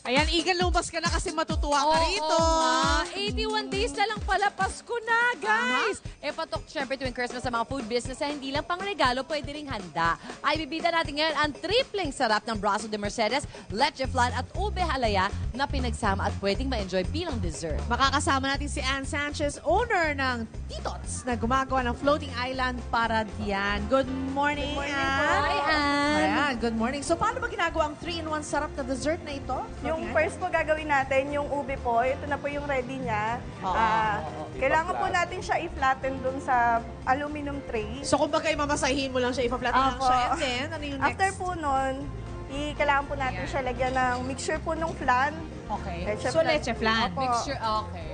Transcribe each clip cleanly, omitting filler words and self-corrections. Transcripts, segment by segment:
Ayan, Eagle, lumabas ka na kasi matutuwa ka rito. Oo nga. 81 days na lang pala, Pasko na, guys! Patok, syempre, tuwing Christmas sa mga food business, hindi lang pang regalo, pwede ring handa. Ay, bibida natin ngayon ang tripleng sarap ng Brazo de Mercedes, leche flan at ube halaya na pinagsama at pwedeng ma-enjoy bilang dessert. Makakasama natin si Ann Sanchez, owner ng Titots, na gumagawa ng floating island para diyan. Good morning, Ann. Hi, Ann! Ayan, good morning. So, paano ba ginagawa ang 3-in-1 sarap na dessert na ito? Yung first po gagawin natin, yung ube po, ito na po yung ready niya. Kailangan po natin siya i-flatten dun sa aluminum tray. So, kumbaga, imamasahin mo lang siya, ipa-flat lang Apo. siya, and then, ano yung next? After po nun, kailangan po natin siya lagyan ng mixture po ng flan. Okay. Leche So, flan. leche flan. Opo. Mixture, okay.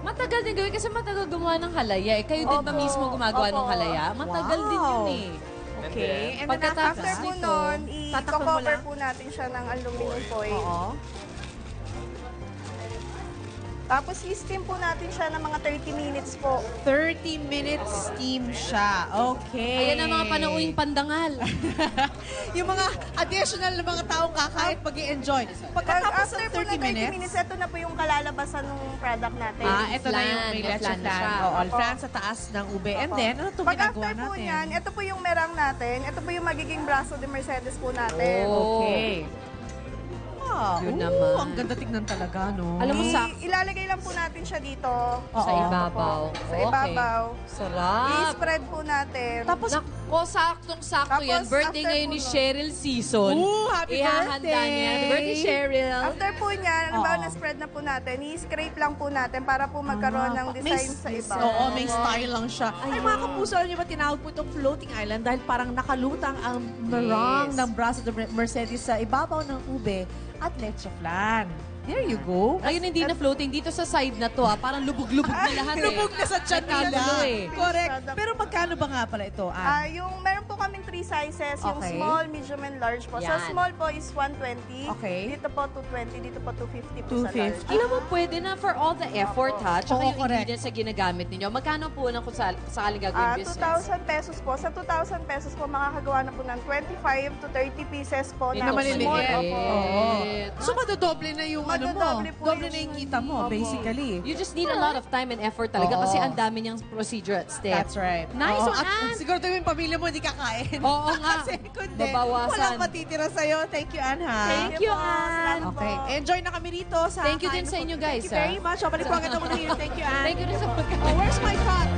Matagal din gawin kasi matagal gumawa ng halaya. Kayo din ba Opo. mismo gumagawa ng Opo. halaya? Matagal din yun eh. Okay. And then, Pagkatapos After po nito, nun, tatakpan mo i-cover lang? po natin siya ng aluminum foil. Oo. Tapos i-steam po natin siya ng mga 30 minutes po. 30 minutes steam siya. Okay. Ayan ang mga panauing pandangal. Yung mga additional na mga taong kakain mag-i-enjoy. Pagkatapos After ng po 30 ng 30 minutes, minutes, ito na po yung kalalabasan ng product natin. ito na yung may May leche flan na flan. siya. Oo, flan sa taas ng ube. And then, ano itong Pag ginagawa after po natin? niyan, ito po yung merang natin. Ito po yung magiging Brazo de Mercedes po natin. Oh. Okay. Yun Ooh, naman. ang ganda tignan talaga, no? Alam mo, sa- Ilalagay lang po natin siya dito. Sa Oo. ibabaw. Sa ibabaw. Sarap. I-spread po natin. Tapos, Nako, saktong-sakto Tapos, yan. Birthday after ngayon po ni nun. Cheryl Season. happy Ihahanda birthday! niya. Happy birthday, Cheryl. After po niyan, Oo. na-spread na po natin, i-scrape lang po natin para po magkaroon ng design sa iba. Oo, may style lang siya. Ay, mga kapuso, alam niyo ba, tinawag po itong floating island dahil parang nakalutang ang meringue Yes. ng Brazo de Mercedes sa ibabaw ng ube at leche flan. There you go. Ayun, hindi na floating. Dito sa side na to, parang lubog-lubog na lahat eh. Lubog na sa tiyan nila. Nagkagulo eh. Correct. Pero magkano ba nga pala ito, Ann? Yung meron po kaming 3 sizes, yung Okay. small, medium, and large po. Sa Yan. small po is 120. Okay. Dito po 220, dito po 250 po sa 250. large. Alam mo, pwede na for all the effort, ha? Tsaka Oo, yung correct. ingredients na ginagamit ninyo. Magkano po na kung sakaling gagawin business? 2,000 pesos po. Sa 2,000 pesos po, makakagawa na po ng 25 to 30 pieces po Yun na na naman maliliit. small. Opo. Oo. So, madodoble na yung ano mo. Madodoble po Doble na yung yung- kita mo, Opo. basically. You just need a lot of time and effort talaga Oo. kasi ang dami niyang procedure at step. That's right. Nice Oo, one, at Ann. siguro yung pamilya mo hindi kakain. Oo nga. Kasi kundi, Babawasan. walang matitira sa'yo. Thank you, Ann, ha? Thank you, po. Ann. Salamat po. Okay. Enjoy na kami rito sa Thank you din Kain sa na inyo, Food. guys, Thank you very ha? much. O, balik po agad ako na here. Thank you, Ann. Thank you rin sa Oh, where's my cut?